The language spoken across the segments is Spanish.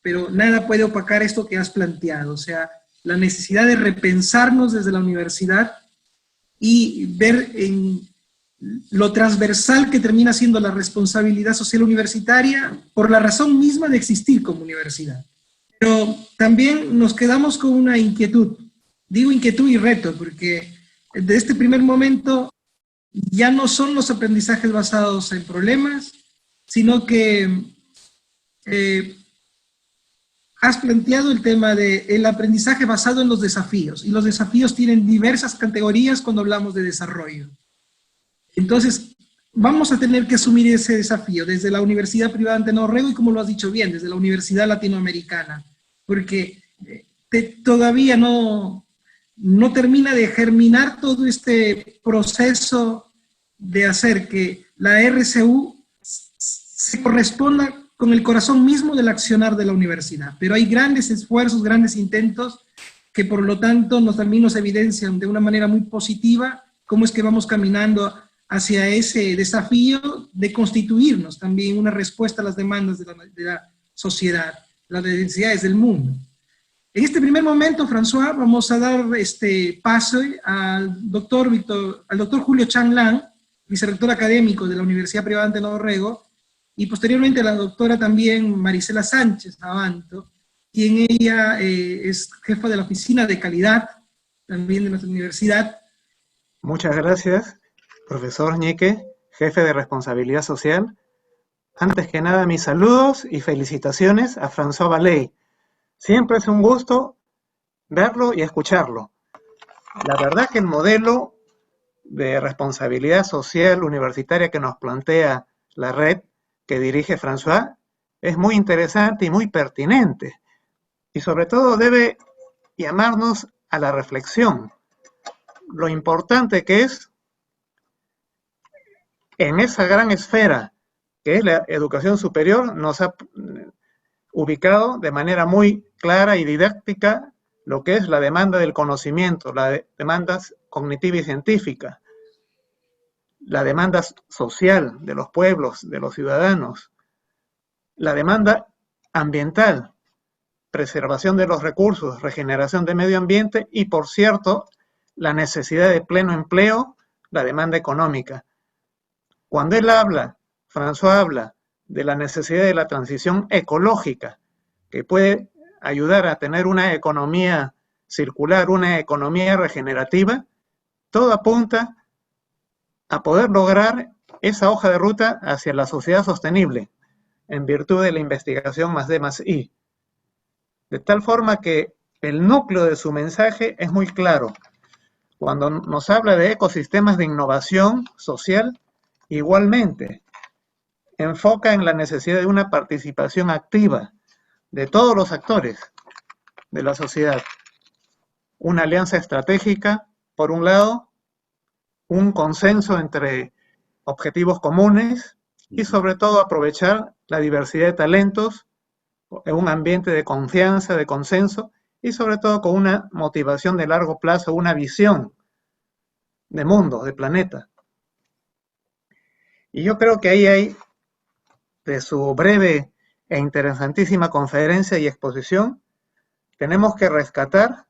pero nada puede opacar esto que has planteado, o sea, la necesidad de repensarnos desde la universidad y ver en lo transversal que termina siendo la responsabilidad social universitaria por la razón misma de existir como universidad. Pero también nos quedamos con una inquietud, digo inquietud y reto, porque de este primer momento ya no son los aprendizajes basados en problemas, sino que eh, has planteado el tema del aprendizaje basado en los desafíos, y los desafíos tienen diversas categorías cuando hablamos de desarrollo. Entonces, vamos a tener que asumir ese desafío desde la Universidad Privada de Noruega y, como lo has dicho bien, desde la Universidad Latinoamericana, porque todavía no termina de germinar todo este proceso de hacer que la RCU se corresponda con el corazón mismo del accionar de la universidad. Pero hay grandes esfuerzos, grandes intentos, que por lo tanto también nos evidencian de una manera muy positiva cómo es que vamos caminando hacia ese desafío de constituirnos también una respuesta a las demandas de la sociedad, las necesidades del mundo. En este primer momento, François, vamos a dar paso al doctor Julio Chan Lang, vicerrector académico de la Universidad Privada de Noruega, y posteriormente a la doctora también Marisela Sánchez Abanto, quien ella es jefa de la oficina de calidad también de nuestra universidad. Muchas gracias, profesor Ñeque, jefe de responsabilidad social. Antes que nada, mis saludos y felicitaciones a François Vallée. Siempre es un gusto verlo y escucharlo. La verdad que el modelo de responsabilidad social universitaria que nos plantea la red que dirige François es muy interesante y muy pertinente. Y sobre todo debe llamarnos a la reflexión. Lo importante que es en esa gran esfera que es la educación superior, nos ha ubicado de manera muy clara y didáctica lo que es la demanda del conocimiento, la demanda cognitiva y científica, la demanda social de los pueblos, de los ciudadanos, la demanda ambiental, preservación de los recursos, regeneración del medio ambiente y, por cierto, la necesidad de pleno empleo, la demanda económica. Cuando él habla, François habla de la necesidad de la transición ecológica, que puede ayudar a tener una economía circular, una economía regenerativa, todo apunta a poder lograr esa hoja de ruta hacia la sociedad sostenible, en virtud de la investigación +D+I. De tal forma que el núcleo de su mensaje es muy claro. Cuando nos habla de ecosistemas de innovación social, igualmente enfoca en la necesidad de una participación activa de todos los actores de la sociedad. Una alianza estratégica, por un lado, un consenso entre objetivos comunes y sobre todo aprovechar la diversidad de talentos en un ambiente de confianza, de consenso y sobre todo con una motivación de largo plazo, una visión de mundo, de planeta. Y yo creo que ahí hay, de su breve e interesantísima conferencia y exposición, tenemos que rescatar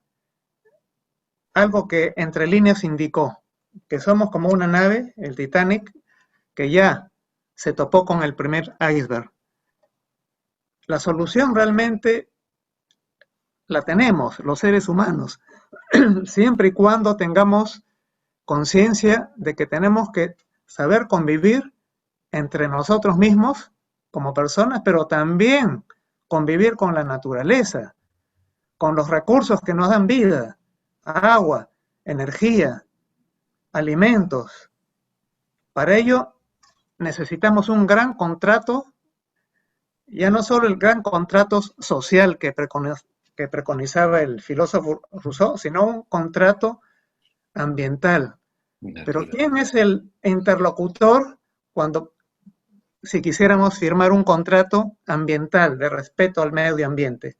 algo que entre líneas indicó, que somos como una nave, el Titanic, que ya se topó con el primer iceberg. La solución realmente la tenemos los seres humanos, siempre y cuando tengamos conciencia de que tenemos que saber convivir entre nosotros mismos como personas, pero también convivir con la naturaleza, con los recursos que nos dan vida, agua, energía, alimentos. Para ello necesitamos un gran contrato, ya no solo el gran contrato social que preconizaba el filósofo Rousseau, sino un contrato ambiental. Pero ¿quién es el interlocutor cuando, si quisiéramos firmar un contrato ambiental de respeto al medio ambiente?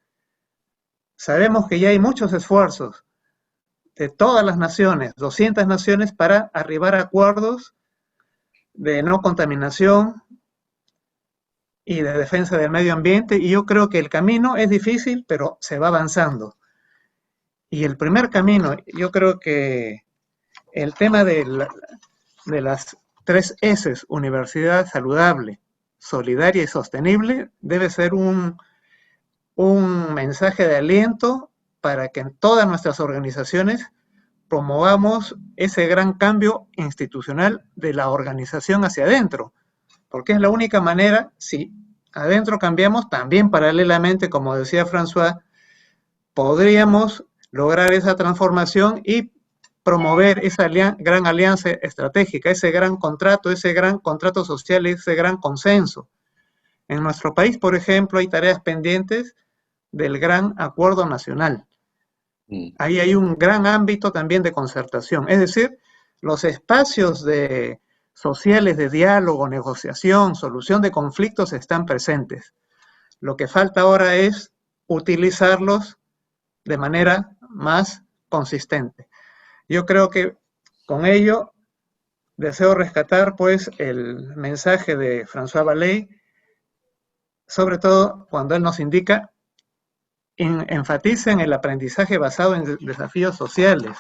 Sabemos que ya hay muchos esfuerzos de todas las naciones, 200 naciones, para arribar a acuerdos de no contaminación y de defensa del medio ambiente, y yo creo que el camino es difícil, pero se va avanzando. Y el primer camino, yo creo que el tema de las 3 S, universidad saludable, solidaria y sostenible, debe ser un mensaje de aliento para que en todas nuestras organizaciones promovamos ese gran cambio institucional de la organización hacia adentro, porque es la única manera, si adentro cambiamos, también paralelamente, como decía François, podríamos lograr esa transformación y promover esa gran alianza estratégica, ese gran contrato social, ese gran consenso. En nuestro país, por ejemplo, hay tareas pendientes del gran acuerdo nacional. Ahí hay un gran ámbito también de concertación, es decir, los espacios sociales de diálogo, negociación, solución de conflictos están presentes. Lo que falta ahora es utilizarlos de manera más consistente. Yo creo que con ello deseo rescatar pues el mensaje de François Vallée, sobre todo cuando él nos indica enfatiza en el aprendizaje basado en desafíos sociales.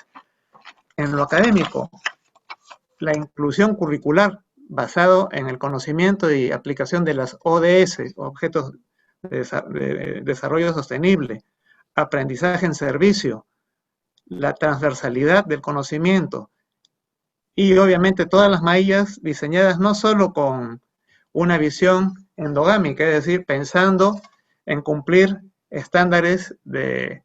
En lo académico, la inclusión curricular basado en el conocimiento y aplicación de las ODS, Objetos de Desarrollo Sostenible, aprendizaje en servicio, la transversalidad del conocimiento y obviamente todas las mallas diseñadas no solo con una visión endogámica, es decir, pensando en cumplir estándares de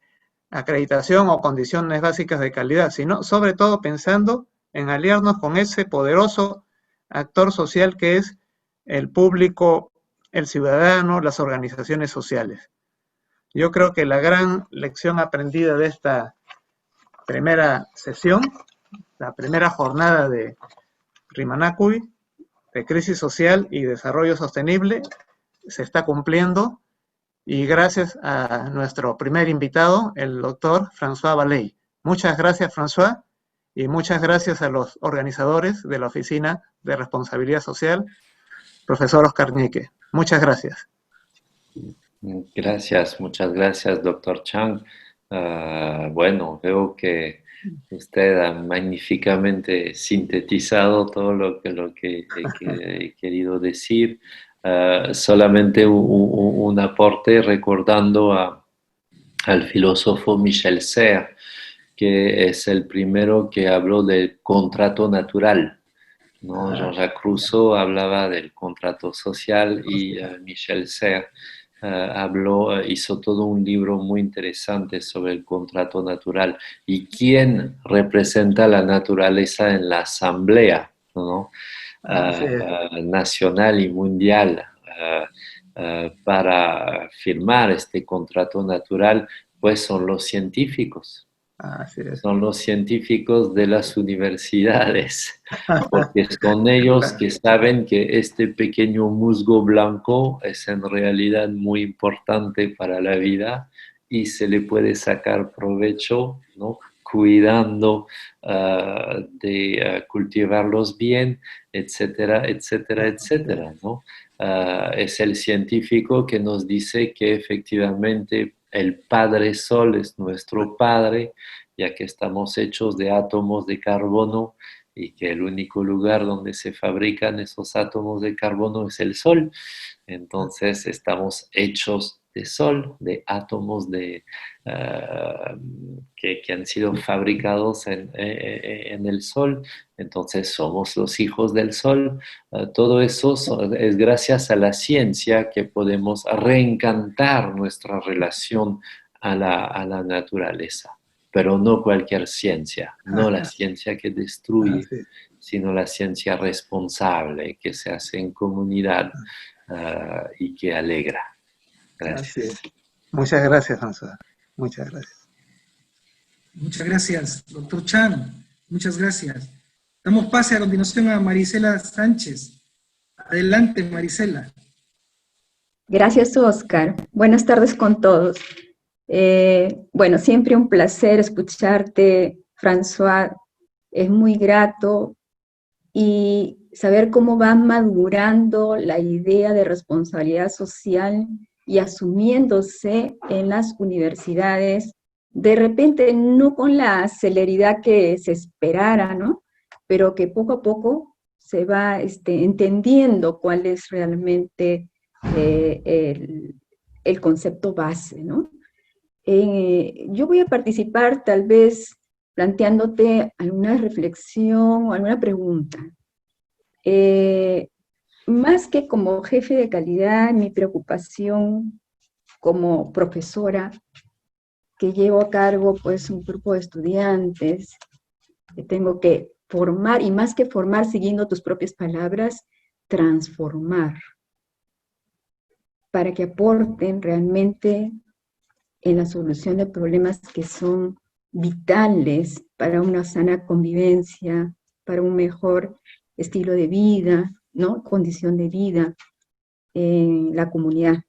acreditación o condiciones básicas de calidad, sino sobre todo pensando en aliarnos con ese poderoso actor social que es el público, el ciudadano, las organizaciones sociales. Yo creo que la gran lección aprendida de esta primera sesión, la primera jornada de Rimanacuy, de crisis social y desarrollo sostenible, se está cumpliendo y gracias a nuestro primer invitado, el doctor François Vallée. Muchas gracias, François, y muchas gracias a los organizadores de la Oficina de Responsabilidad Social, profesor Oscar Ñique. Muchas gracias. Gracias, muchas gracias, doctor Chang. Bueno, veo que usted ha magníficamente sintetizado todo lo que he querido decir. Solamente un aporte recordando al filósofo Michel Serres, que es el primero que habló del contrato natural, ¿no? Jean-Jacques Rousseau hablaba del contrato social y Michel Serres hizo todo un libro muy interesante sobre el contrato natural y quién representa la naturaleza en la asamblea, ¿no? Nacional y mundial para firmar este contrato natural, pues son los científicos. Son los científicos de las universidades, porque son ellos que saben que este pequeño musgo blanco es en realidad muy importante para la vida y se le puede sacar provecho, ¿no? Cuidando de cultivarlos bien, etcétera, etcétera, etcétera, ¿no? Es el científico que nos dice que efectivamente el Padre Sol es nuestro Padre, ya que estamos hechos de átomos de carbono y que el único lugar donde se fabrican esos átomos de carbono es el Sol. Entonces estamos hechos de Sol, de átomos que han sido fabricados en el Sol. Entonces somos los hijos del Sol. Todo eso es gracias a la ciencia que podemos reencantar nuestra relación a la naturaleza. Pero no cualquier ciencia, no la ciencia que destruye, sino la ciencia responsable, que se hace en comunidad y que alegra. Gracias. Muchas gracias, François. Muchas gracias. Muchas gracias, doctor Chan. Muchas gracias. Damos pase a continuación a Marisela Sánchez. Adelante, Marisela. Gracias, Oscar. Buenas tardes con todos. Bueno, siempre un placer escucharte, François. Es muy grato y saber cómo va madurando la idea de responsabilidad social y asumiéndose en las universidades, de repente no con la celeridad que se esperara, ¿no? Pero que poco a poco se va entendiendo cuál es realmente el concepto base, ¿no? Yo voy a participar tal vez planteándote alguna reflexión o alguna pregunta. Más que como jefe de calidad, mi preocupación como profesora, que llevo a cargo pues un grupo de estudiantes, que tengo que formar, y más que formar, siguiendo tus propias palabras, transformar, para que aporten realmente en la solución de problemas que son vitales para una sana convivencia, para un mejor estilo de vida, ¿no? Condición de vida en la comunidad.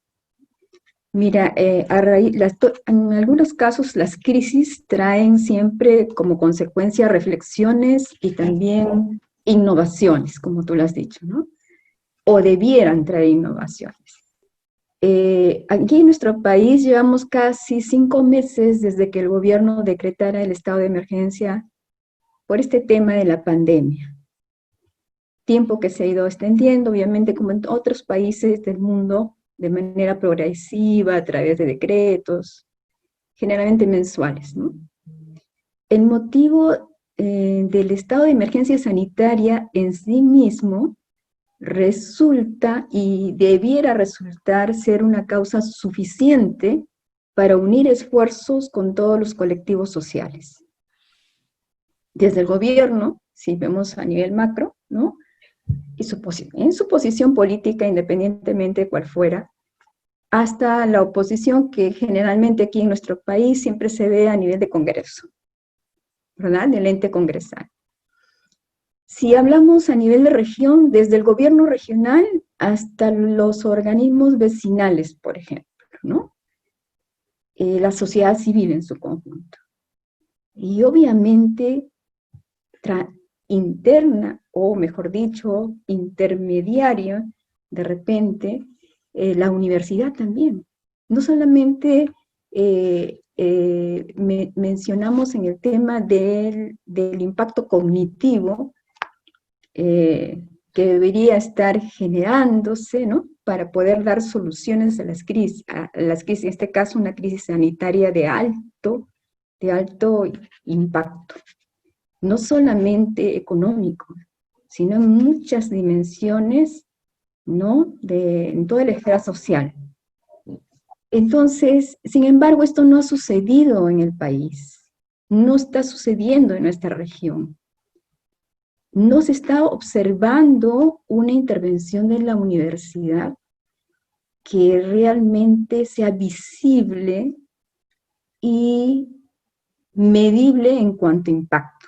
Mira, en algunos casos las crisis traen siempre como consecuencia reflexiones y también innovaciones, como tú lo has dicho, ¿no? O debieran traer innovaciones. Aquí en nuestro país llevamos casi 5 meses desde que el gobierno decretara el estado de emergencia por este tema de la pandemia. Tiempo que se ha ido extendiendo, obviamente, como en otros países del mundo, de manera progresiva, a través de decretos, generalmente mensuales, ¿no? El motivo del estado de emergencia sanitaria en sí mismo resulta y debiera resultar ser una causa suficiente para unir esfuerzos con todos los colectivos sociales. Desde el gobierno, si vemos a nivel macro, ¿no? Y en su posición política, independientemente de cuál fuera, hasta la oposición que generalmente aquí en nuestro país siempre se ve a nivel de Congreso, ¿verdad? Del ente congresal. Si hablamos a nivel de región, desde el gobierno regional hasta los organismos vecinales, por ejemplo, ¿no? La sociedad civil en su conjunto. Y obviamente interna, o mejor dicho, intermediaria, de repente, la universidad también. No solamente mencionamos en el tema del impacto cognitivo, que debería estar generándose, ¿no? Para poder dar soluciones a las crisis, en este caso una crisis sanitaria de alto impacto. No solamente económico, sino en muchas dimensiones, ¿no? En toda la esfera social. Entonces, sin embargo, esto no ha sucedido en el país, no está sucediendo en nuestra región. No se está observando una intervención de la universidad que realmente sea visible y medible en cuanto a impacto.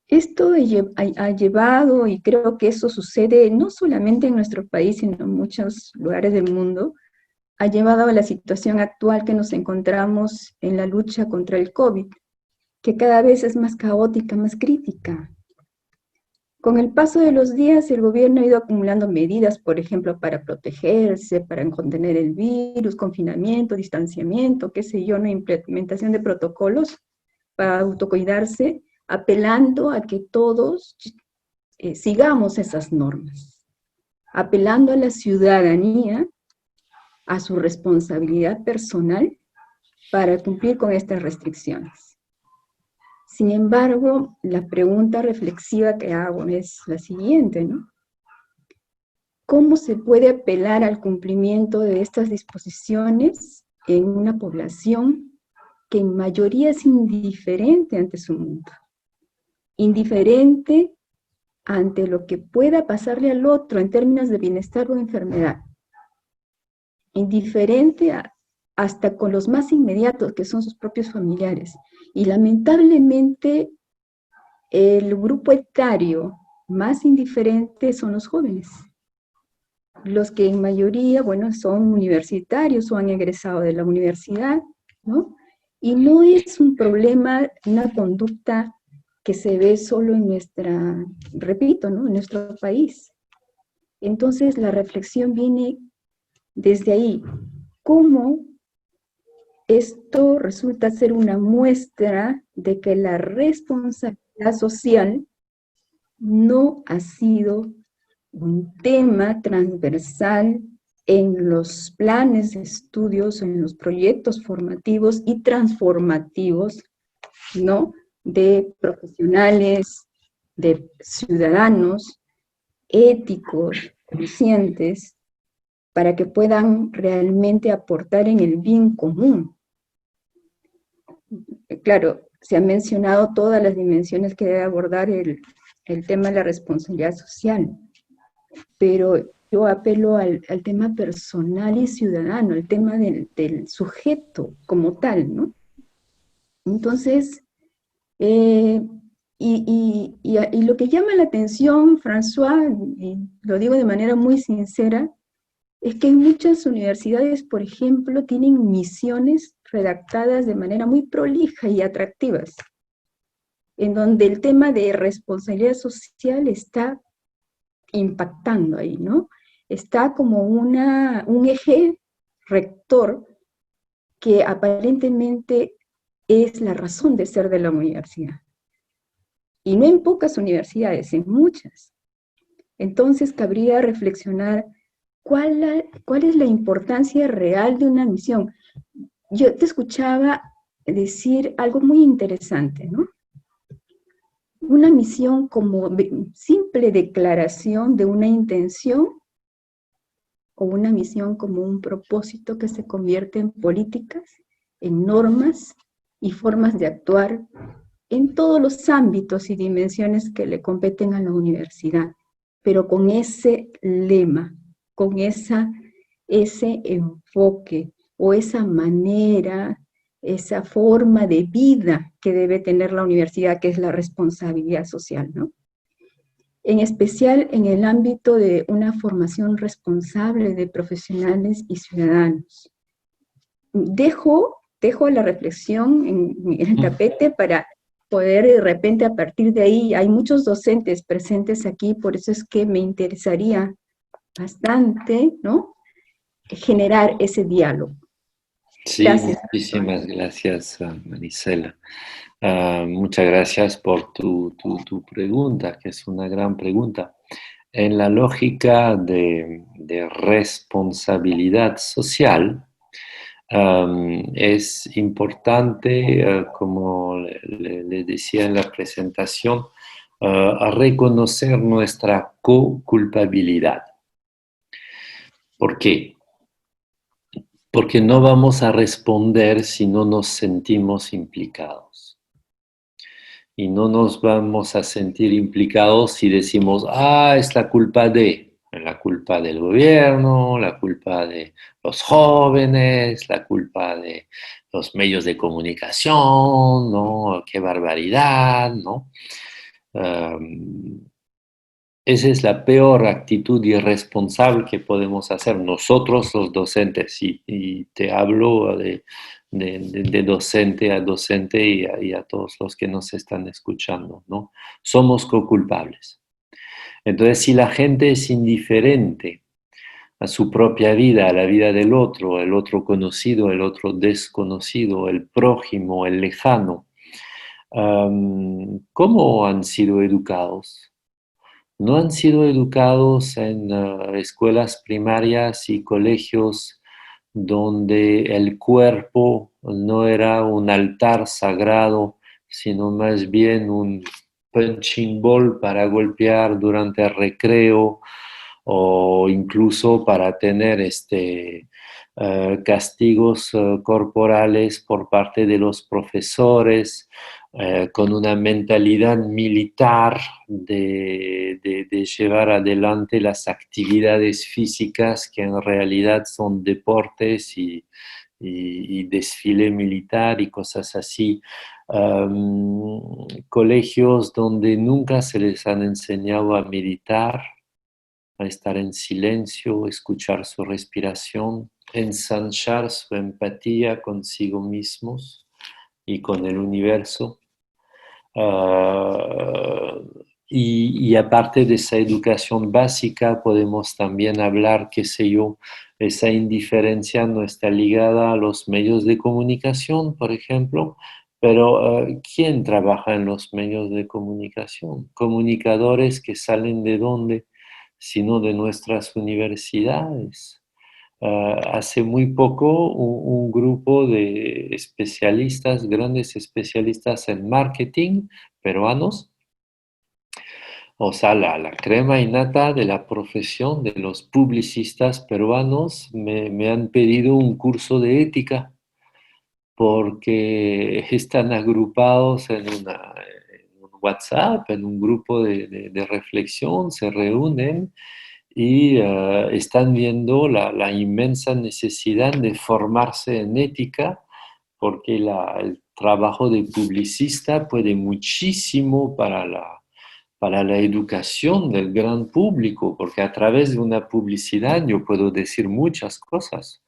Esto ha llevado, y creo que eso sucede no solamente en nuestro país, sino en muchos lugares del mundo, ha llevado a la situación actual que nos encontramos en la lucha contra el COVID, que cada vez es más caótica, más crítica. Con el paso de los días, el gobierno ha ido acumulando medidas, por ejemplo, para protegerse, para contener el virus, confinamiento, distanciamiento, qué sé yo, una implementación de protocolos para autocuidarse, apelando a que todos sigamos esas normas, apelando a la ciudadanía, a su responsabilidad personal para cumplir con estas restricciones. Sin embargo, la pregunta reflexiva que hago es la siguiente, ¿no? ¿Cómo se puede apelar al cumplimiento de estas disposiciones en una población que en mayoría es indiferente ante su mundo? Indiferente ante lo que pueda pasarle al otro en términos de bienestar o enfermedad. Indiferente hasta con los más inmediatos, que son sus propios familiares. Y lamentablemente, el grupo etario más indiferente son los jóvenes. Los que en mayoría, bueno, son universitarios o han egresado de la universidad, ¿no? Y no es un problema, una conducta que se ve solo en repito, ¿no? En nuestro país. Entonces la reflexión viene desde ahí. ¿Cómo esto resulta ser una muestra de que la responsabilidad social no ha sido un tema transversal en los planes de estudios, en los proyectos formativos y transformativos, ¿no? De profesionales, de ciudadanos éticos, conscientes, para que puedan realmente aportar en el bien común. Claro, se han mencionado todas las dimensiones que debe abordar el tema de la responsabilidad social, pero yo apelo al tema personal y ciudadano, el tema del sujeto como tal, ¿no? Entonces, y lo que llama la atención, François, y lo digo de manera muy sincera, es que muchas universidades, por ejemplo, tienen misiones redactadas de manera muy prolija y atractivas, en donde el tema de responsabilidad social está impactando ahí, ¿no? Está como un eje rector que aparentemente es la razón de ser de la universidad. Y no en pocas universidades, en muchas. Entonces cabría reflexionar cuál es la importancia real de una misión. Yo te escuchaba decir algo muy interesante, ¿no? Una misión como simple declaración de una intención o una misión como un propósito que se convierte en políticas, en normas y formas de actuar en todos los ámbitos y dimensiones que le competen a la universidad, pero con ese lema, con ese enfoque o esa manera, esa forma de vida que debe tener la universidad, que es la responsabilidad social, ¿no? En especial en el ámbito de una formación responsable de profesionales y ciudadanos. Dejo la reflexión en el tapete para poder de repente a partir de ahí, hay muchos docentes presentes aquí, por eso es que me interesaría bastante, ¿no? Generar ese diálogo. Sí, gracias. Muchísimas gracias, Marisela. Muchas gracias por tu pregunta, que es una gran pregunta. En la lógica de responsabilidad social, es importante, como le decía en la presentación, reconocer nuestra co-culpabilidad. ¿Por qué? Porque no vamos a responder si no nos sentimos implicados. Y no nos vamos a sentir implicados si decimos, es la culpa del gobierno, la culpa de los jóvenes, la culpa de los medios de comunicación, ¿no? ¡Qué barbaridad!, ¿no? Esa es la peor actitud irresponsable que podemos hacer nosotros los docentes, y te hablo de docente a docente y a todos los que nos están escuchando, ¿no? Somos co-culpables. Entonces, si la gente es indiferente a su propia vida, a la vida del otro, el otro conocido, el otro desconocido, el prójimo, el lejano, ¿cómo han sido educados? No han sido educados en escuelas primarias y colegios donde el cuerpo no era un altar sagrado, sino más bien un punching ball para golpear durante el recreo, o incluso para tener castigos corporales por parte de los profesores, con una mentalidad militar de llevar adelante las actividades físicas que en realidad son deportes y desfile militar y cosas así. Colegios donde nunca se les han enseñado a meditar, a estar en silencio, escuchar su respiración, ensanchar su empatía consigo mismos y con el universo. Y aparte de esa educación básica, podemos también hablar, qué sé yo, esa indiferencia no está ligada a los medios de comunicación, por ejemplo, pero ¿quién trabaja en los medios de comunicación? Comunicadores que salen de dónde, sino de nuestras universidades. Hace muy poco un grupo de especialistas, grandes especialistas en marketing peruanos, o sea, la crema innata de la profesión de los publicistas peruanos, me han pedido un curso de ética porque están agrupados en un WhatsApp, en un grupo de reflexión, se reúnen y están viendo la inmensa necesidad de formarse en ética, porque el trabajo de publicista puede muchísimo para la educación del gran público, porque a través de una publicidad yo puedo decir muchas cosas.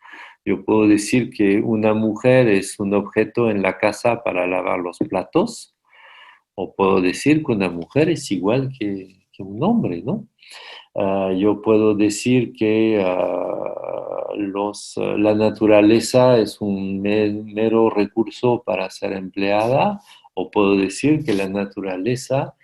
Yo puedo decir que una mujer es un objeto en la casa para lavar los platos, o puedo decir que una mujer es igual que un hombre, ¿no? Yo puedo decir que la naturaleza es un mero recurso para ser empleada, o puedo decir que la naturaleza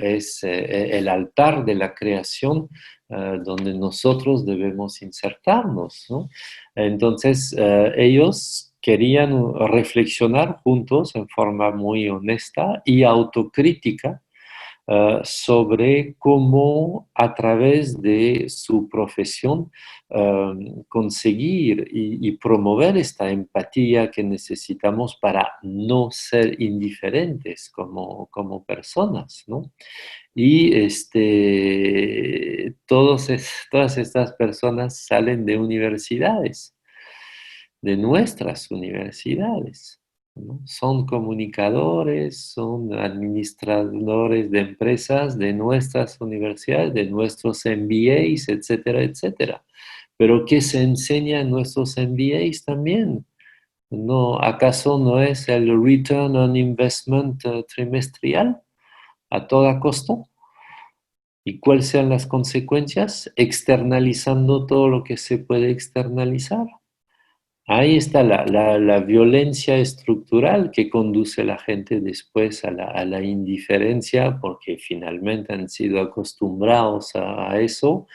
es el altar de la creación donde nosotros debemos insertarnos, ¿no? Entonces, ellos querían reflexionar juntos en forma muy honesta y autocrítica sobre cómo a través de su profesión conseguir y promover esta empatía que necesitamos para no ser indiferentes como personas, ¿no? Y todas estas personas salen de universidades, de nuestras universidades, ¿no? Son comunicadores, son administradores de empresas de nuestras universidades, de nuestros MBAs, etcétera, etcétera. Pero ¿qué se enseña en nuestros MBAs también? ¿No, acaso no es el Return on Investment trimestral a toda costa? ¿Y cuáles sean las consecuencias? Externalizando todo lo que se puede externalizar. Ahí está la violencia estructural que conduce a la gente después a la indiferencia, porque finalmente han sido acostumbrados a eso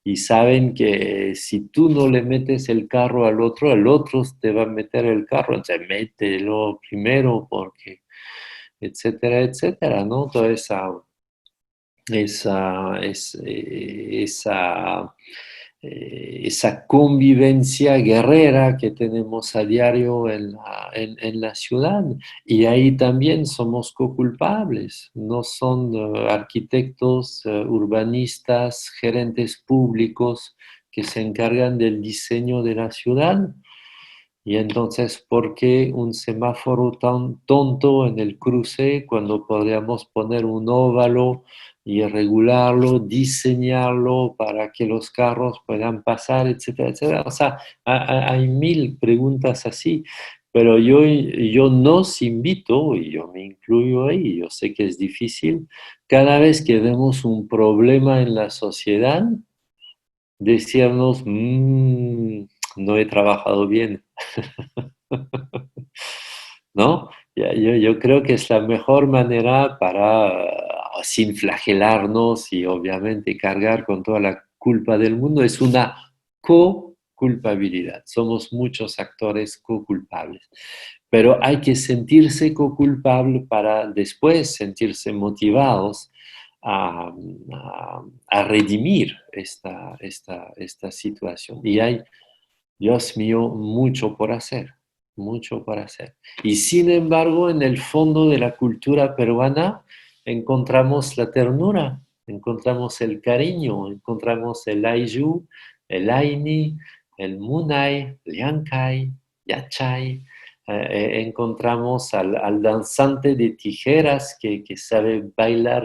y saben que si tú no le metes el carro al otro, el otro te va a meter el carro, entonces mételo primero porque, etcétera, etcétera, ¿no? Toda esa esa convivencia guerrera que tenemos a diario en la ciudad. Y ahí también somos coculpables. No son arquitectos, urbanistas, gerentes públicos que se encargan del diseño de la ciudad. Y entonces, ¿por qué un semáforo tan tonto en el cruce cuando podríamos poner un óvalo y regularlo, diseñarlo para que los carros puedan pasar, etcétera, etcétera? O sea, hay mil preguntas así, pero yo nos invito, y yo me incluyo ahí, yo sé que es difícil, cada vez que vemos un problema en la sociedad, decirnos, no he trabajado bien. ¿No? Yo creo que es la mejor manera para, sin flagelarnos y obviamente cargar con toda la culpa del mundo, es una co-culpabilidad. Somos muchos actores co-culpables. Pero hay que sentirse co-culpable para después sentirse motivados a redimir esta situación. Y hay, Dios mío, mucho por hacer, mucho por hacer. Y sin embargo, en el fondo de la cultura peruana encontramos la ternura, encontramos el cariño, encontramos el ayllu, el aini, el munay, liancay, yachay. Encontramos al danzante de tijeras que sabe bailar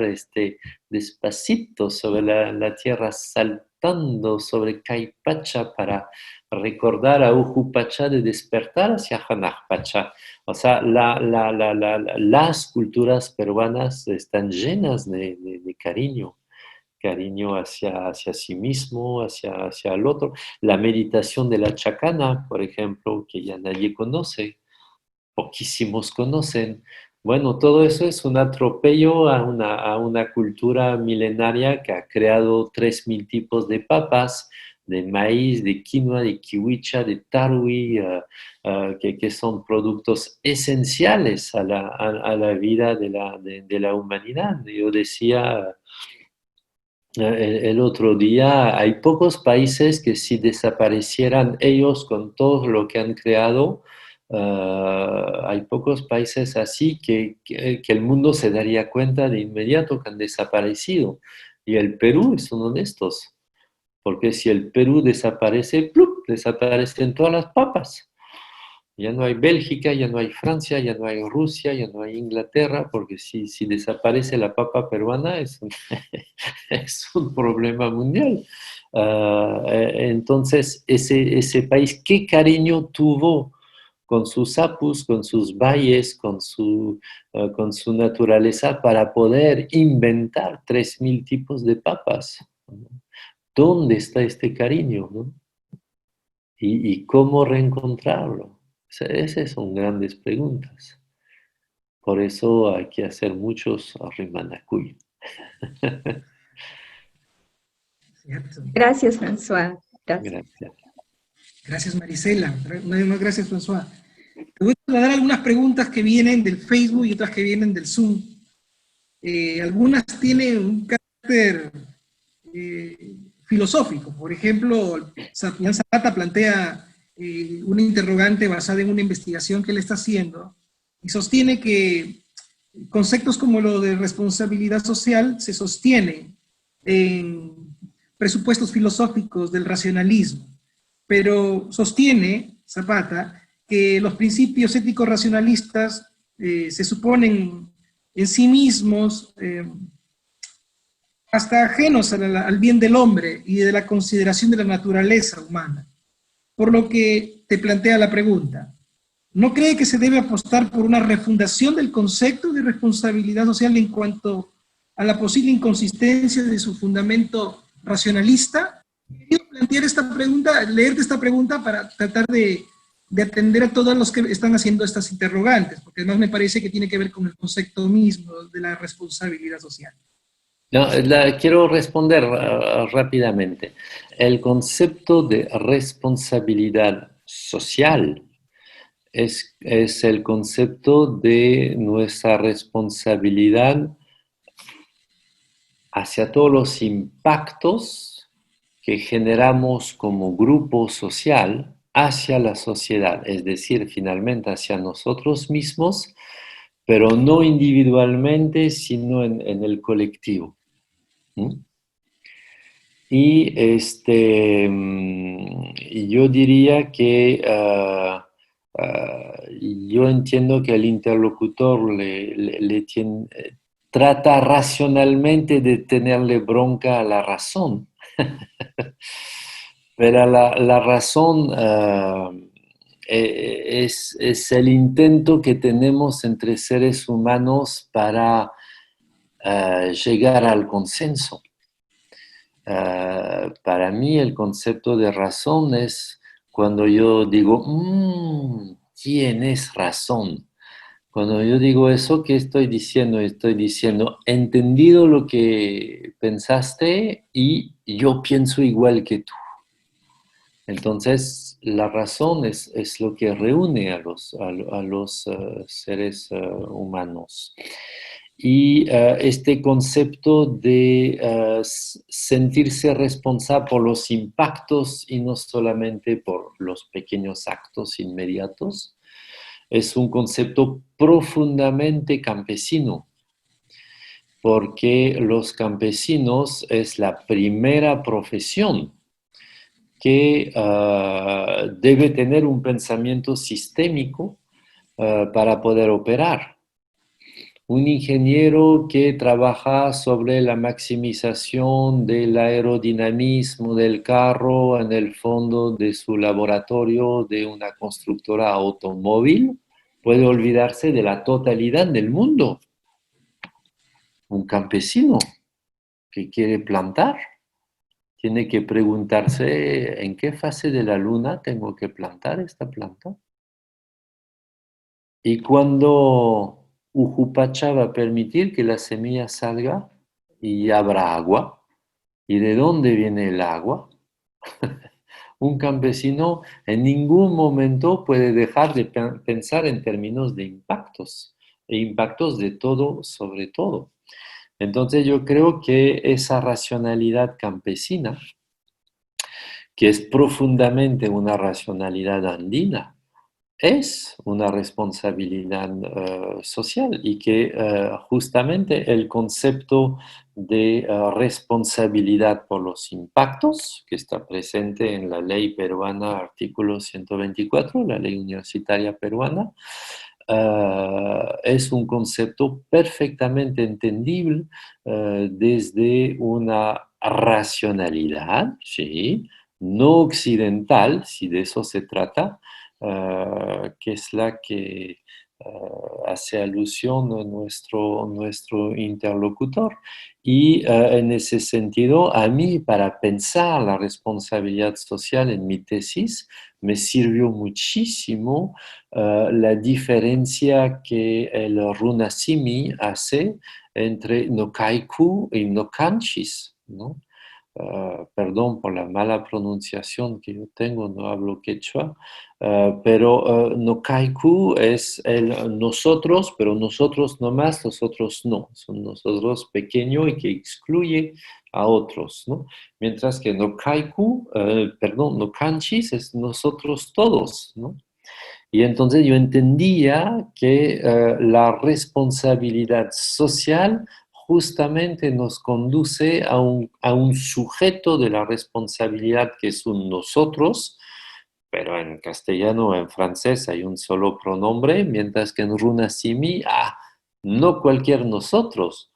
despacito sobre la tierra salpicada cantando sobre Caipacha para recordar a Ujupacha de despertar hacia Janajpacha. O sea, las culturas peruanas están llenas de cariño. Cariño hacia sí mismo, hacia el otro. La meditación de la chacana, por ejemplo, que ya nadie conoce, poquísimos conocen. Bueno, todo eso es un atropello a una cultura milenaria que ha creado 3.000 tipos de papas, de maíz, de quinoa, de kiwicha, de tarwi, que son productos esenciales a la vida de la humanidad. Yo decía el otro día, hay pocos países que si desaparecieran ellos con todo lo que han creado, hay pocos países así que el mundo se daría cuenta de inmediato que han desaparecido. Y el Perú es uno de estos, porque si el Perú desaparece, ¡plup!, desaparecen todas las papas. Ya no hay Bélgica, ya no hay Francia, ya no hay Rusia, ya no hay Inglaterra, porque si desaparece la papa peruana es es un problema mundial. Entonces, ese país, ¿qué cariño tuvo con sus apus, con sus valles, con su naturaleza para poder inventar 3.000 tipos de papas? ¿Dónde está este cariño, no? ¿Y cómo reencontrarlo? Esas son grandes preguntas. Por eso hay que hacer muchos rimanacuy. Gracias, François. Gracias. Gracias, Marisela. Gracias, François. Te voy a trasladar algunas preguntas que vienen del Facebook y otras que vienen del Zoom. Algunas tienen un carácter filosófico. Por ejemplo, Jan Zapata plantea una interrogante basada en una investigación que él está haciendo y sostiene que conceptos como lo de responsabilidad social se sostienen en presupuestos filosóficos del racionalismo, pero sostiene Zapata que los principios éticos racionalistas se suponen en sí mismos hasta ajenos al bien del hombre y de la consideración de la naturaleza humana. Por lo que te plantea la pregunta, ¿no cree que se debe apostar por una refundación del concepto de responsabilidad social en cuanto a la posible inconsistencia de su fundamento racionalista? Quiero plantear esta pregunta, leerte esta pregunta para tratar de atender a todos los que están haciendo estas interrogantes, porque además me parece que tiene que ver con el concepto mismo de la responsabilidad social. No, quiero responder rápidamente. El concepto de responsabilidad social es el concepto de nuestra responsabilidad hacia todos los impactos que generamos como grupo social hacia la sociedad, es decir, finalmente hacia nosotros mismos, pero no individualmente, sino en el colectivo. Y yo diría que yo entiendo que el interlocutor trata racionalmente de tenerle bronca a la razón, pero la razón es el intento que tenemos entre seres humanos para llegar al consenso. Para mí el concepto de razón es cuando yo digo, ¿tienes razón? Cuando yo digo eso, ¿qué estoy diciendo? Estoy diciendo, he entendido lo que pensaste y yo pienso igual que tú. Entonces, la razón es lo que reúne a los seres humanos. Y este concepto de sentirse responsable por los impactos y no solamente por los pequeños actos inmediatos, es un concepto profundamente campesino, porque los campesinos es la primera profesión que debe tener un pensamiento sistémico para poder operar. un ingeniero que trabaja sobre la maximización del aerodinamismo del carro en el fondo de su laboratorio de una constructora automóvil, puede olvidarse de la totalidad del mundo. Un campesino que quiere plantar tiene que preguntarse en qué fase de la luna tengo que plantar esta planta. Y cuando Ujupacha va a permitir que la semilla salga y habrá agua. ¿Y de dónde viene el agua? Un campesino en ningún momento puede dejar de pensar en términos de impactos, e impactos de todo sobre todo. Entonces yo creo que esa racionalidad campesina, que es profundamente una racionalidad andina, es una responsabilidad social y que justamente el concepto de responsabilidad por los impactos, que está presente en la ley peruana, artículo 124, la ley universitaria peruana, es un concepto perfectamente entendible desde una racionalidad, ¿sí? No occidental, si de eso se trata, que es la que hace alusión a nuestro interlocutor. Y en ese sentido, a mí, para pensar la responsabilidad social en mi tesis, me sirvió muchísimo la diferencia que el Runasimi hace entre Nokaiku y Nokanchis, ¿no? Perdón por la mala pronunciación que yo tengo, no hablo quechua, pero Nokaiku es el nosotros, pero nosotros no más, nosotros no. Son nosotros pequeño y que excluye a otros, ¿no? Mientras que Nokanchis es nosotros todos, ¿no? Y entonces yo entendía que la responsabilidad social justamente nos conduce a un sujeto de la responsabilidad que es un nosotros, pero en castellano o en francés hay un solo pronombre, mientras que en Runasimi, no cualquier nosotros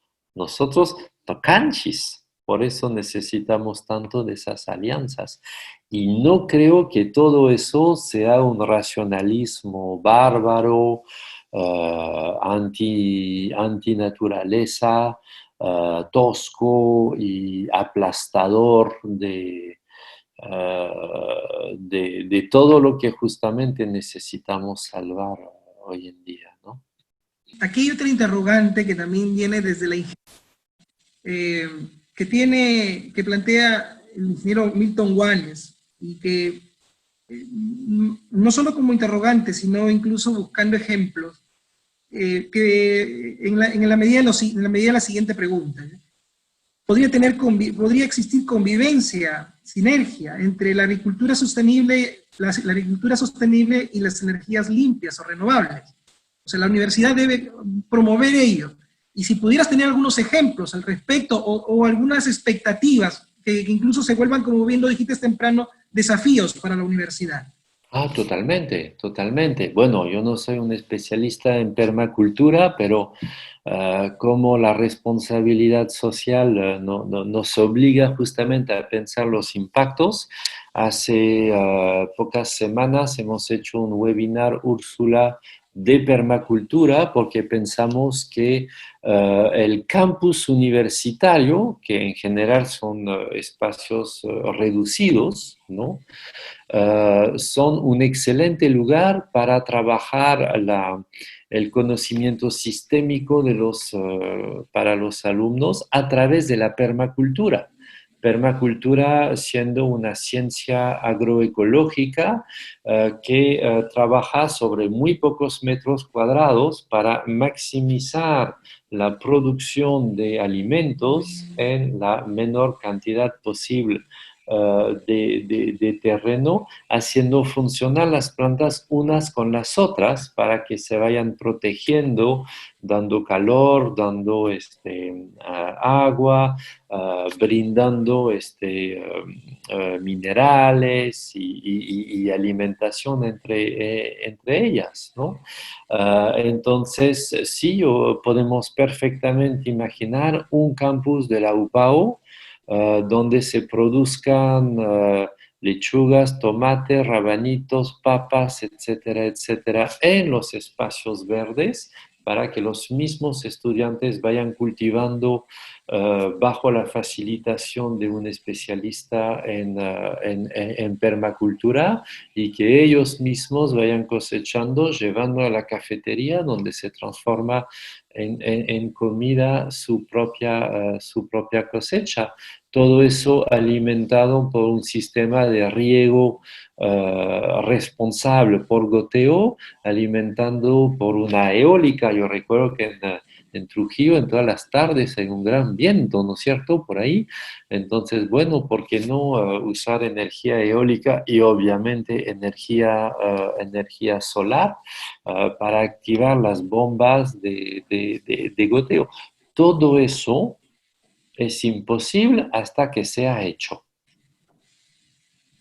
tocanchis. Por eso necesitamos tanto de esas alianzas. Y no creo que todo eso sea un racionalismo bárbaro, antinaturaleza, tosco y aplastador de todo lo que justamente necesitamos salvar hoy en día, ¿no? Aquí hay otra interrogante que también viene desde la que plantea el ingeniero Milton Wallace, y que no solo como interrogante, sino incluso buscando ejemplos, que en la medida de la siguiente pregunta, ¿no? Podría existir convivencia, sinergia entre la agricultura sostenible, la agricultura sostenible y las energías limpias o renovables. O sea, la universidad debe promover ello. Y si pudieras tener algunos ejemplos al respecto o algunas expectativas que incluso se vuelvan, como bien lo dijiste temprano, desafíos para la universidad. Totalmente, totalmente. Bueno, yo no soy un especialista en permacultura, pero como la responsabilidad social nos obliga justamente a pensar los impactos, hace pocas semanas hemos hecho un webinar, Úrsula, de permacultura, porque pensamos que el campus universitario, que en general son espacios reducidos, ¿no? Son un excelente lugar para trabajar el conocimiento sistémico para los alumnos a través de la permacultura. Permacultura siendo una ciencia agroecológica que trabaja sobre muy pocos metros cuadrados para maximizar la producción de alimentos en la menor cantidad posible. de terreno, haciendo funcionar las plantas unas con las otras para que se vayan protegiendo, dando calor, dando agua, brindando minerales y alimentación entre ellas, ¿no? Entonces, sí, podemos perfectamente imaginar un campus de la UPAO donde se produzcan lechugas, tomates, rabanitos, papas, etcétera, etcétera, en los espacios verdes para que los mismos estudiantes vayan cultivando bajo la facilitación de un especialista en permacultura y que ellos mismos vayan cosechando, llevando a la cafetería donde se transforma en comida su propia cosecha. Todo eso alimentado por un sistema de riego responsable por goteo, alimentando por una eólica. Yo recuerdo que en Trujillo en todas las tardes hay un gran viento, ¿no es cierto? Por ahí. Entonces, bueno, ¿por qué no usar energía eólica y obviamente energía solar para activar las bombas de goteo? Todo eso es imposible hasta que sea hecho.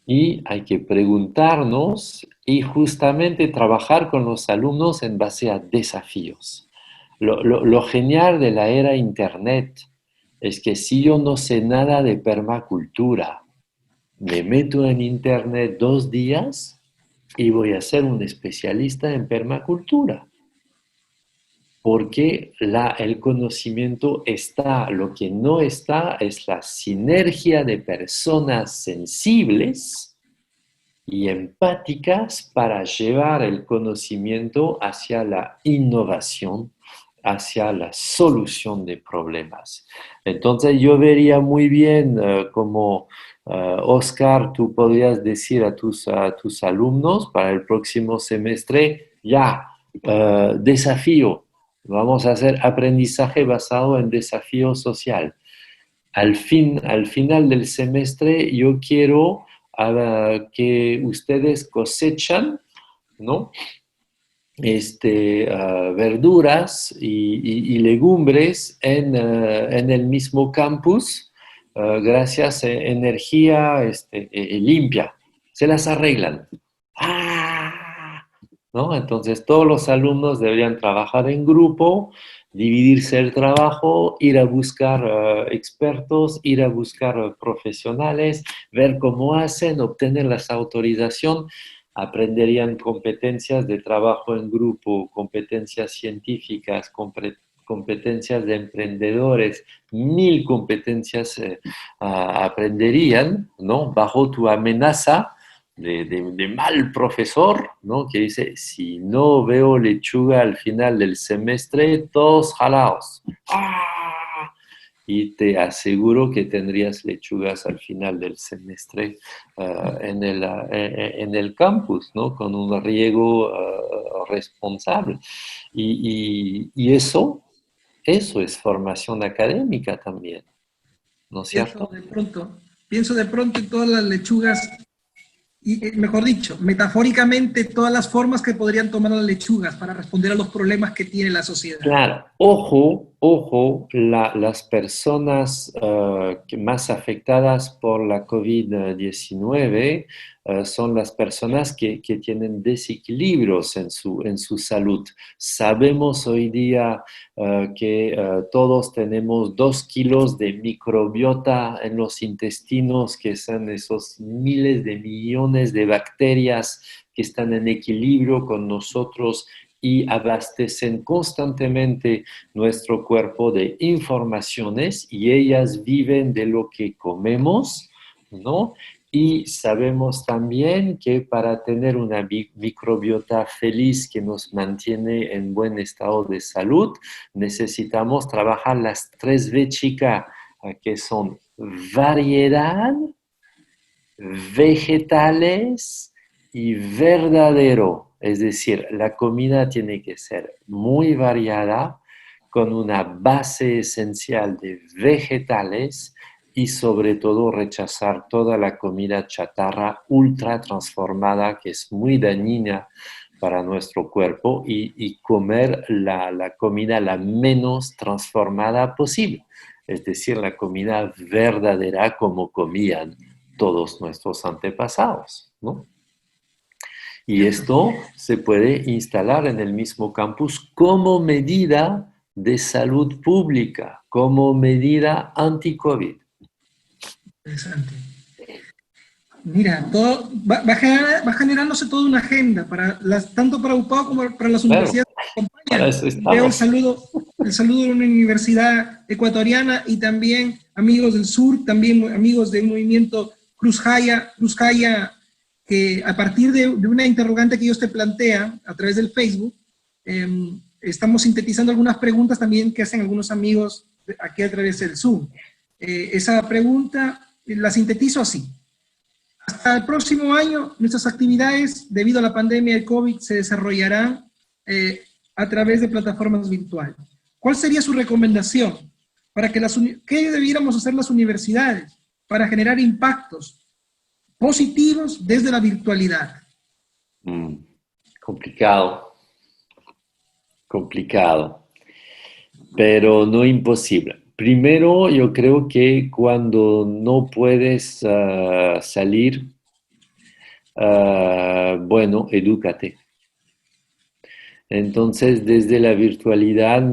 Y hay que preguntarnos y justamente trabajar con los alumnos en base a desafíos. Lo genial de la era Internet es que si yo no sé nada de permacultura, me meto en Internet 2 días y voy a ser un especialista en permacultura. Porque el conocimiento está, lo que no está es la sinergia de personas sensibles y empáticas para llevar el conocimiento hacia la innovación, hacia la solución de problemas. Entonces yo vería muy bien como Oscar, tú podrías decir a tus alumnos para el próximo semestre, ya, desafío. Vamos a hacer aprendizaje basado en desafío social. Al final del semestre yo quiero que ustedes cosechan, ¿no? Verduras y legumbres en el mismo campus gracias a energía limpia. Se las arreglan. ¿No? Entonces todos los alumnos deberían trabajar en grupo, dividirse el trabajo, ir a buscar expertos, ir a buscar profesionales, ver cómo hacen, obtener la autorización, aprenderían competencias de trabajo en grupo, competencias científicas, competencias de emprendedores, 1000 competencias aprenderían, ¿no? Bajo tu amenaza de mal profesor, ¿no? Que dice, si no veo lechuga al final del semestre, todos jalaos. ¡Ah! Y te aseguro que tendrías lechugas al final del semestre en el campus, ¿no? Con un riego responsable. Y eso es formación académica también, ¿no es cierto? Pienso de pronto en todas las lechugas, y mejor dicho, metafóricamente todas las formas que podrían tomar las lechugas para responder a los problemas que tiene la sociedad. Claro, ojo, las personas más afectadas por la COVID-19 son las personas que tienen desequilibrios en su salud. Sabemos hoy día que todos tenemos 2 kilos de microbiota en los intestinos, que son esos miles de millones de bacterias que están en equilibrio con nosotros y abastecen constantemente nuestro cuerpo de informaciones y ellas viven de lo que comemos, ¿no? Y sabemos también que para tener una microbiota feliz que nos mantiene en buen estado de salud, necesitamos trabajar las 3 V chicas, que son variedad, vegetales y verdadero. Es decir, la comida tiene que ser muy variada, con una base esencial de vegetales y sobre todo rechazar toda la comida chatarra ultra transformada que es muy dañina para nuestro cuerpo y comer la comida la menos transformada posible, es decir, la comida verdadera como comían todos nuestros antepasados, ¿no? Y esto se puede instalar en el mismo campus como medida de salud pública, como medida anti-COVID. Interesante. Mira, todo, va generándose toda una agenda, tanto para UPAO como para las Claro, universidades que para acompañan. eso Veo estamos. el saludo de una universidad ecuatoriana y también amigos del sur, también amigos de un movimiento Cruz Jaya, que a partir de una interrogante que ellos te plantean a través del Facebook, estamos sintetizando algunas preguntas también que hacen algunos amigos aquí a través del Zoom. Esa pregunta la sintetizo así. Hasta el próximo año, nuestras actividades, debido a la pandemia del COVID, se desarrollarán a través de plataformas virtuales. ¿Cuál sería su recomendación para que qué debiéramos hacer las universidades para generar impactos positivos desde la virtualidad? Complicado, pero no imposible. Primero, yo creo que cuando no puedes salir, bueno, edúcate. Entonces, desde la virtualidad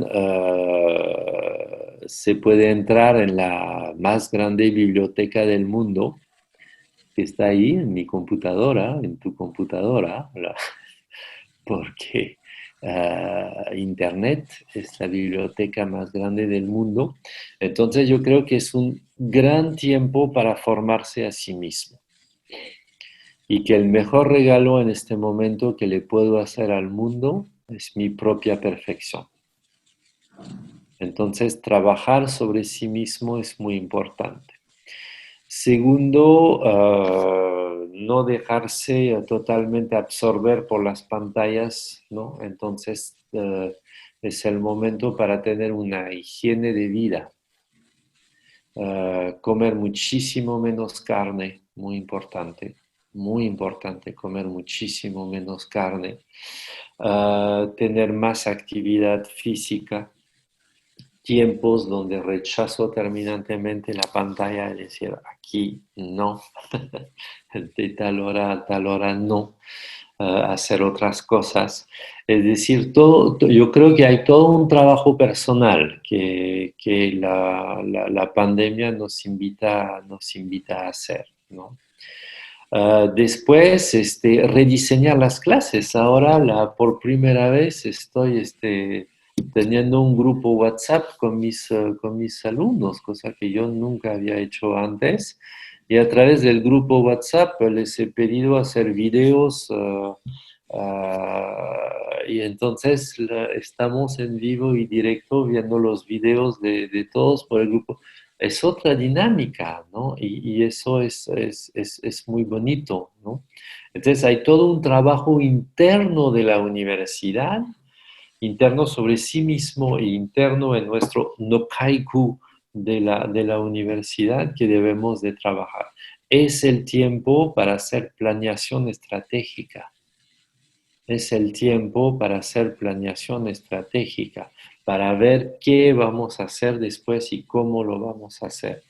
se puede entrar en la más grande biblioteca del mundo, que está ahí en mi computadora, en tu computadora, porque Internet es la biblioteca más grande del mundo. Entonces yo creo que es un gran tiempo para formarse a sí mismo. Y que el mejor regalo en este momento que le puedo hacer al mundo es mi propia perfección. Entonces trabajar sobre sí mismo es muy importante. Segundo, no dejarse totalmente absorber por las pantallas, ¿no? Entonces, es el momento para tener una higiene de vida. Comer muchísimo menos carne, muy importante comer muchísimo menos carne. Tener más actividad física. Tiempos donde rechazo terminantemente la pantalla y decir, aquí no, de tal hora a tal hora no, hacer otras cosas. Es decir, yo creo que hay todo un trabajo personal que la pandemia nos invita a hacer, ¿no? Después, rediseñar las clases. Ahora, por primera vez, estoy teniendo un grupo WhatsApp con mis alumnos, cosa que yo nunca había hecho antes. Y a través del grupo WhatsApp les he pedido hacer videos y entonces estamos en vivo y directo viendo los videos de todos por el grupo. Es otra dinámica, ¿no? Y eso es muy bonito, ¿no? Entonces hay todo un trabajo interno de la universidad, interno sobre sí mismo e interno en nuestro Nokaiku de la universidad que debemos de trabajar. Es el tiempo para hacer planeación estratégica. Es el tiempo para hacer planeación estratégica, para ver qué vamos a hacer después y cómo lo vamos a hacer.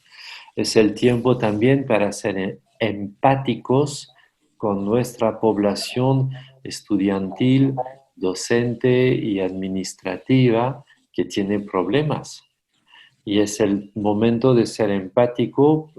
Es el tiempo también para ser empáticos con nuestra población estudiantil, docente y administrativa que tiene problemas. Y es el momento de ser empático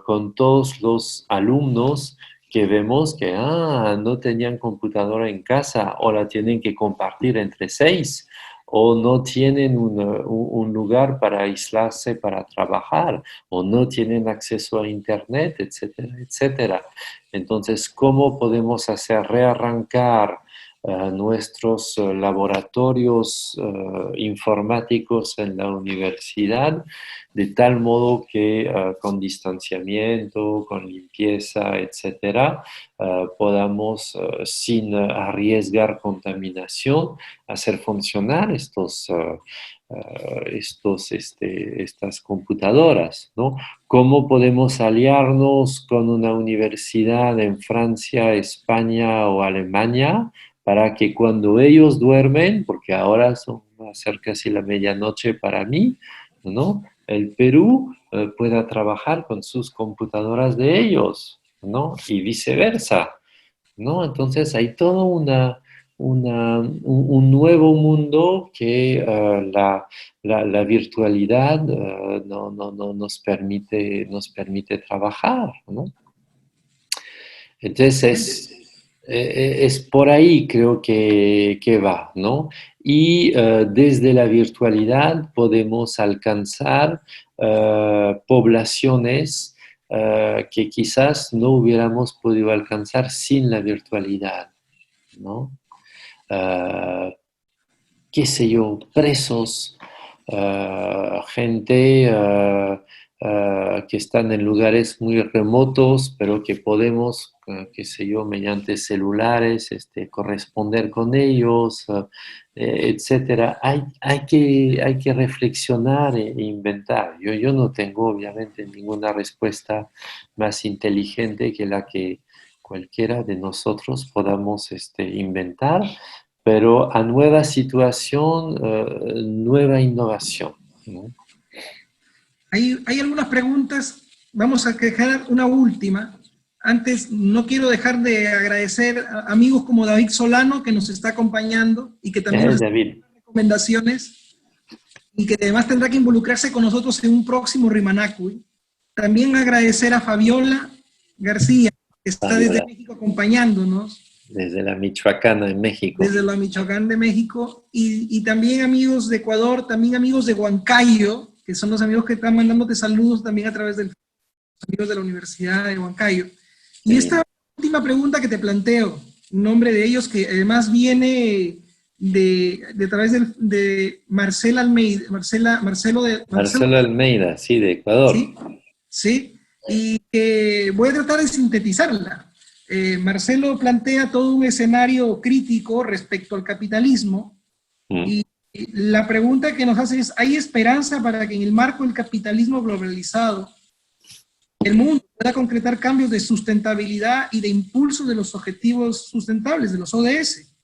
con todos los alumnos que vemos que no tenían computadora en casa o la tienen que compartir entre 6 o no tienen un lugar para aislarse para trabajar o no tienen acceso a internet, etcétera, etcétera. Entonces, ¿cómo podemos hacer rearrancar nuestros laboratorios informáticos en la universidad, de tal modo que con distanciamiento, con limpieza, etcétera, podamos, sin arriesgar contaminación, hacer funcionar estas computadoras, ¿no? ¿Cómo podemos aliarnos con una universidad en Francia, España o Alemania para que cuando ellos duermen, porque ahora va a ser casi la medianoche para mí, ¿no? El Perú pueda trabajar con sus computadoras de ellos, ¿no? Y viceversa, ¿no? Entonces hay todo un nuevo mundo que la virtualidad no nos permite trabajar, ¿no? Entonces es por ahí creo que va, ¿no? Y desde la virtualidad podemos alcanzar poblaciones que quizás no hubiéramos podido alcanzar sin la virtualidad, ¿no? Qué sé yo, presos, gente que están en lugares muy remotos, pero que podemos, qué sé yo, mediante celulares, corresponder con ellos, etcétera. Hay que reflexionar e inventar. Yo no tengo, obviamente, ninguna respuesta más inteligente que la que cualquiera de nosotros podamos inventar, pero a nueva situación, nueva innovación, ¿no? Hay algunas preguntas, vamos a dejar una última. Antes, no quiero dejar de agradecer a amigos como David Solano, que nos está acompañando y que también nos está dando recomendaciones, y que además tendrá que involucrarse con nosotros en un próximo Rimanacuy. También agradecer a Fabiola García, que está desde México acompañándonos. Desde la Michoacana en México. Desde la Michoacán de México, y también amigos de Ecuador, también amigos de Huancayo, que son los amigos que están mandándote saludos también a través de los amigos de la Universidad de Huancayo. Y sí. Esta última pregunta que te planteo, en nombre de ellos, que además viene de través de Marcelo Almeida, Marcelo Almeida, sí, de Ecuador. Sí, sí, y voy a tratar de sintetizarla. Marcelo plantea todo un escenario crítico respecto al capitalismo, y la pregunta que nos hace es, ¿hay esperanza para que en el marco del capitalismo globalizado el mundo pueda concretar cambios de sustentabilidad y de impulso de los objetivos sustentables, de los ODS?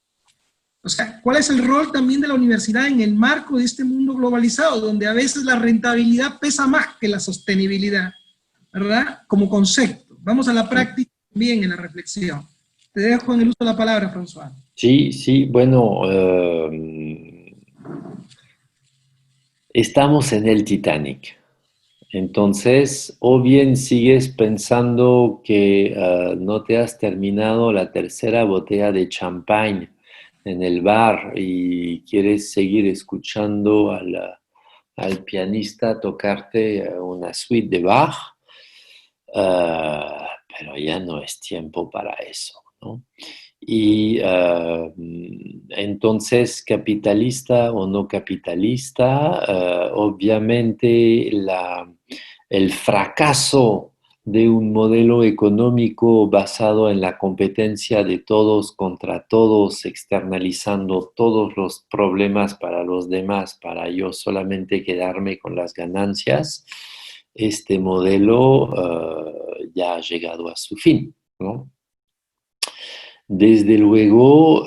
O sea, ¿cuál es el rol también de la universidad en el marco de este mundo globalizado, donde a veces la rentabilidad pesa más que la sostenibilidad, ¿verdad? Como concepto. Vamos a la práctica también en la reflexión. Te dejo en el uso de la palabra, François. Sí, bueno, estamos en el Titanic. Entonces, o bien sigues pensando que no te has terminado la tercera botella de champagne en el bar y quieres seguir escuchando al pianista tocarte una suite de Bach, pero ya no es tiempo para eso, ¿no? Y entonces, capitalista o no capitalista, obviamente el fracaso de un modelo económico basado en la competencia de todos contra todos, externalizando todos los problemas para los demás, para yo solamente quedarme con las ganancias, este modelo ya ha llegado a su fin, ¿no? Desde luego,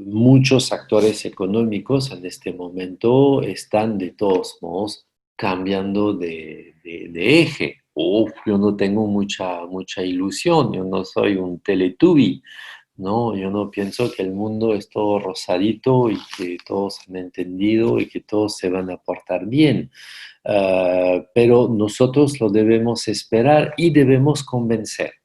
muchos actores económicos en este momento están de todos modos cambiando de eje. Yo no tengo mucha ilusión, yo no soy un Teletubby, ¿no? Yo no pienso que el mundo es todo rosadito y que todos han entendido y que todos se van a portar bien. Pero nosotros lo debemos esperar y debemos convencer.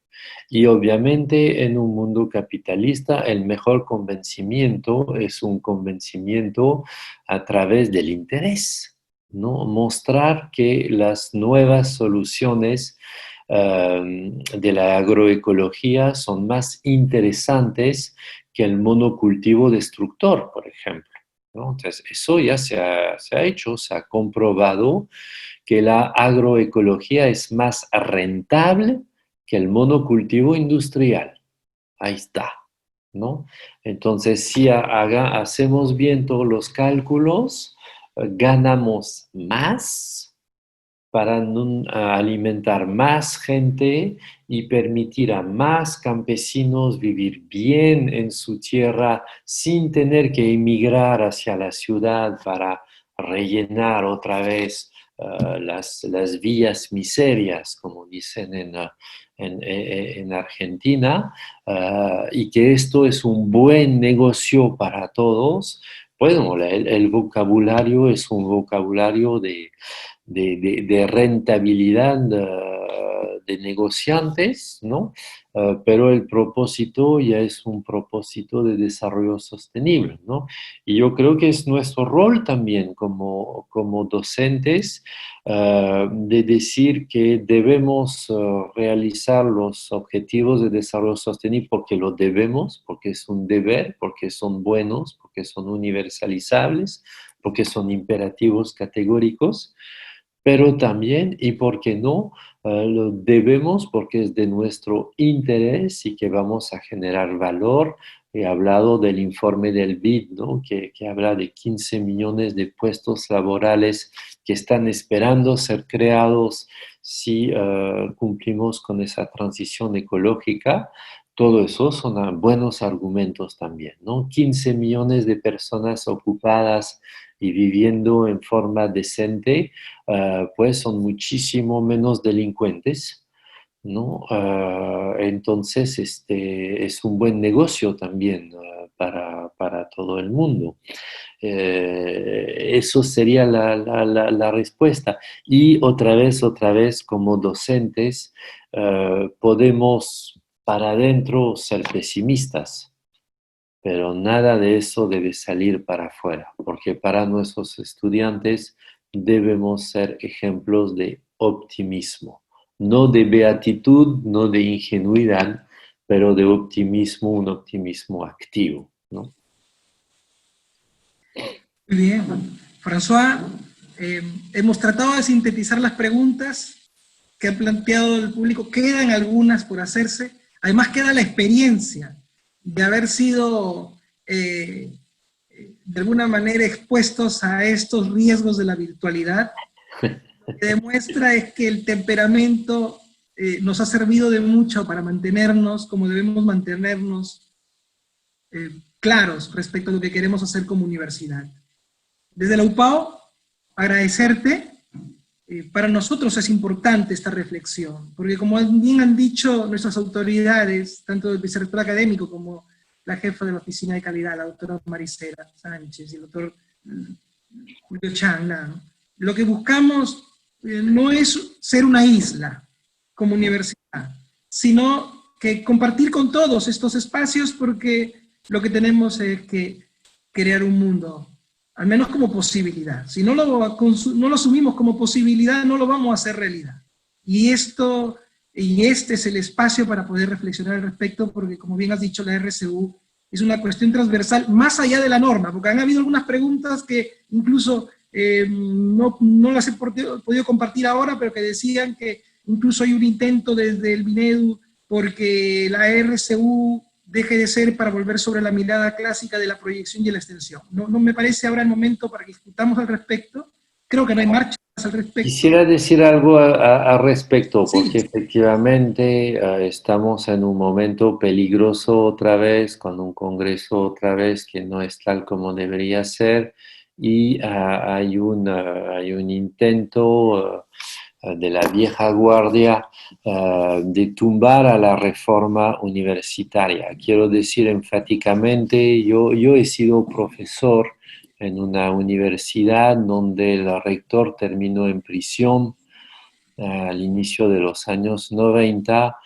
Y obviamente en un mundo capitalista el mejor convencimiento es un convencimiento a través del interés, ¿no? Mostrar que las nuevas soluciones de la agroecología son más interesantes que el monocultivo destructor, por ejemplo, ¿no? Entonces, eso ya se ha hecho, se ha comprobado que la agroecología es más rentable que el monocultivo industrial. Ahí está, ¿no? Entonces, si hacemos bien todos los cálculos, ganamos más para alimentar más gente y permitir a más campesinos vivir bien en su tierra sin tener que emigrar hacia la ciudad para rellenar otra vez las villas miserias, como dicen en Argentina, y que esto es un buen negocio para todos. Bueno, el vocabulario es un vocabulario de rentabilidad de negociantes, ¿no? Pero el propósito ya es un propósito de desarrollo sostenible, ¿no? Y yo creo que es nuestro rol también como docentes de decir que debemos realizar los objetivos de desarrollo sostenible porque lo debemos, porque es un deber, porque son buenos, porque son universalizables, porque son imperativos categóricos, pero también, y por qué no, lo debemos porque es de nuestro interés y que vamos a generar valor. He hablado del informe del BID, ¿no? que habla de 15 millones de puestos laborales que están esperando ser creados si cumplimos con esa transición ecológica. Todo eso son buenos argumentos también, ¿no? 15 millones de personas ocupadas y viviendo en forma decente, pues son muchísimo menos delincuentes, ¿no? Entonces, es un buen negocio también para todo el mundo. Eso sería la respuesta. Y otra vez, como docentes, podemos para adentro ser pesimistas, pero nada de eso debe salir para afuera, porque para nuestros estudiantes debemos ser ejemplos de optimismo, no de beatitud, no de ingenuidad, pero de optimismo, un optimismo activo, ¿no? Muy bien, François, hemos tratado de sintetizar las preguntas que ha planteado el público. Quedan algunas por hacerse. Además queda la experiencia de haber sido de alguna manera expuestos a estos riesgos de la virtualidad. Lo que demuestra es que el temperamento nos ha servido de mucho para mantenernos como debemos mantenernos claros respecto a lo que queremos hacer como universidad. Desde la UPAO, agradecerte. Para nosotros es importante esta reflexión, porque como bien han dicho nuestras autoridades, tanto el vicerrector académico como la jefa de la Oficina de Calidad, la doctora Maricela Sánchez y el doctor Julio Changla, ¿no? Lo que buscamos no es ser una isla como universidad, sino que compartir con todos estos espacios, porque lo que tenemos es que crear un mundo, al menos como posibilidad. Si no lo asumimos como posibilidad, no lo vamos a hacer realidad. Y este es el espacio para poder reflexionar al respecto, porque como bien has dicho, la RCU es una cuestión transversal más allá de la norma, porque han habido algunas preguntas que incluso no las he podido compartir ahora, pero que decían que incluso hay un intento desde el Minedu porque la RCU deje de ser para volver sobre la mirada clásica de la proyección y la extensión. No me parece ahora el momento para que discutamos al respecto. Creo que no hay marcha al respecto. Quisiera decir algo al respecto, porque Sí. efectivamente estamos en un momento peligroso otra vez, con un congreso otra vez que no es tal como debería ser, y hay un intento de la vieja guardia de tumbar a la reforma universitaria. Quiero decir enfáticamente, yo he sido profesor en una universidad donde el rector terminó en prisión al inicio de los años 90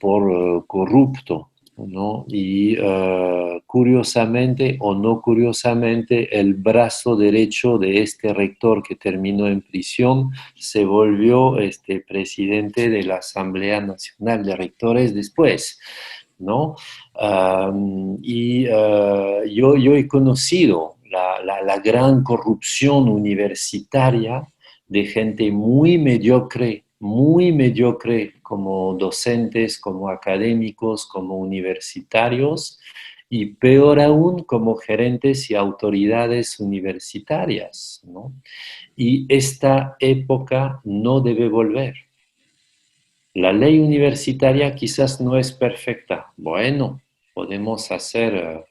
por corrupto, ¿no? Y curiosamente o no curiosamente, el brazo derecho de este rector que terminó en prisión se volvió presidente de la Asamblea Nacional de Rectores después. ¿no? Yo he conocido la gran corrupción universitaria de gente muy mediocre como docentes, como académicos, como universitarios, y peor aún como gerentes y autoridades universitarias, ¿no? Y esta época no debe volver. La ley universitaria quizás no es perfecta. Bueno, podemos hacer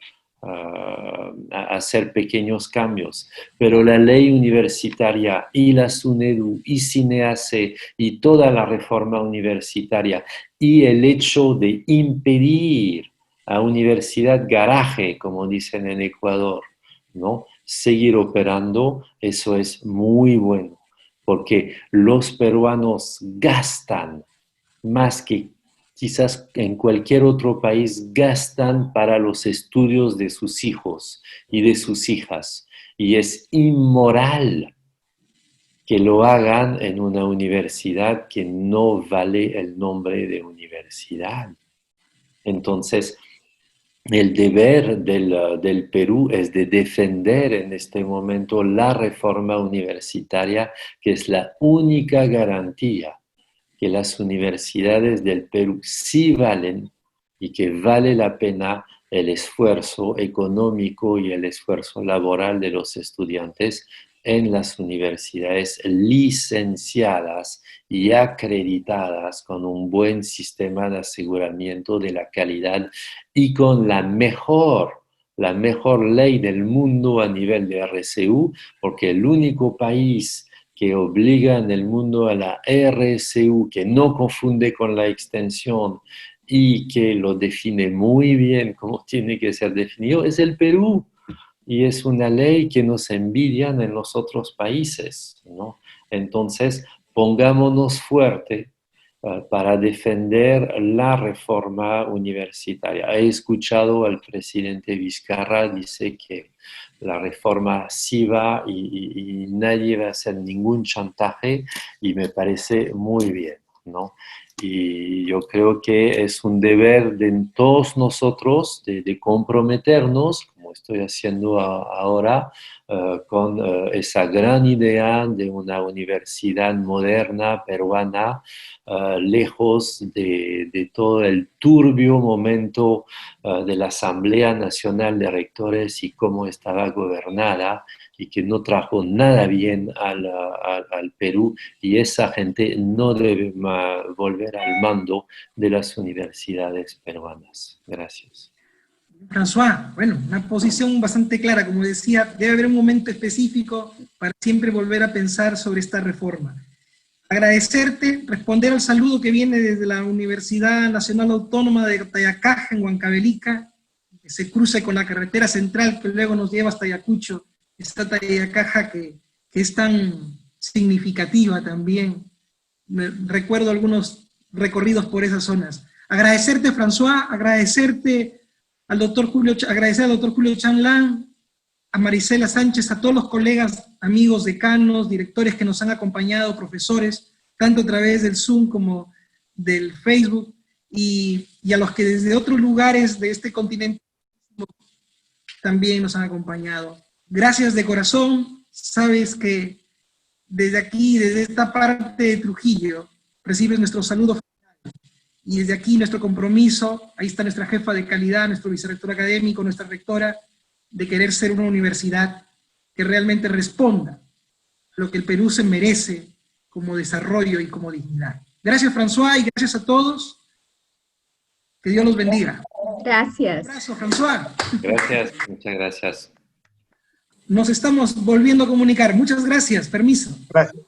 pequeños cambios, pero la ley universitaria y la SUNEDU y CINEACE y toda la reforma universitaria y el hecho de impedir a Universidad Garaje, como dicen en Ecuador, ¿no?, seguir operando, eso es muy bueno, porque los peruanos gastan más que quizás en cualquier otro país, gastan para los estudios de sus hijos y de sus hijas. Y es inmoral que lo hagan en una universidad que no vale el nombre de universidad. Entonces, el deber del Perú es de defender en este momento la reforma universitaria, que es la única garantía que las universidades del Perú sí valen y que vale la pena el esfuerzo económico y el esfuerzo laboral de los estudiantes en las universidades licenciadas y acreditadas con un buen sistema de aseguramiento de la calidad y con la mejor ley del mundo a nivel de RCU, porque el único país que obliga en el mundo a la RSU, que no confunde con la extensión y que lo define muy bien como tiene que ser definido, es el Perú. Y es una ley que nos envidian en los otros países, ¿no? Entonces, pongámonos fuerte para defender la reforma universitaria. He escuchado al presidente Vizcarra, dice que la reforma sí va y nadie va a hacer ningún chantaje, y me parece muy bien, ¿no? Y yo creo que es un deber de todos nosotros de comprometernos, como estoy haciendo ahora, con esa gran idea de una universidad moderna peruana, lejos de todo el turbio momento de la Asamblea Nacional de Rectores y cómo estaba gobernada y que no trajo nada bien al Perú, y esa gente no debe volver al mando de las universidades peruanas. Gracias. François, bueno, una posición bastante clara, como decía, debe haber un momento específico para siempre volver a pensar sobre esta reforma. Agradecerte, responder al saludo que viene desde la Universidad Nacional Autónoma de Tayacaja, en Huancavelica, que se cruce con la carretera central que luego nos lleva hasta Ayacucho, esta Tayacaja que es tan significativa también. Recuerdo algunos recorridos por esas zonas. Agradecerte, François, agradecerte al doctor Julio, agradecer al doctor Julio Chanlán, a Marisela Sánchez, a todos los colegas, amigos, decanos, directores que nos han acompañado, profesores, tanto a través del Zoom como del Facebook, y a los que desde otros lugares de este continente también nos han acompañado. Gracias de corazón. Sabes que desde aquí, desde esta parte de Trujillo, recibes nuestro saludo final. Y desde aquí nuestro compromiso, ahí está nuestra jefa de calidad, nuestro vicerrector académico, nuestra rectora, de querer ser una universidad que realmente responda a lo que el Perú se merece como desarrollo y como dignidad. Gracias, François, y gracias a todos. Que Dios los bendiga. Gracias. Un abrazo, François. Gracias, muchas gracias. Nos estamos volviendo a comunicar. Muchas gracias. Permiso. Gracias.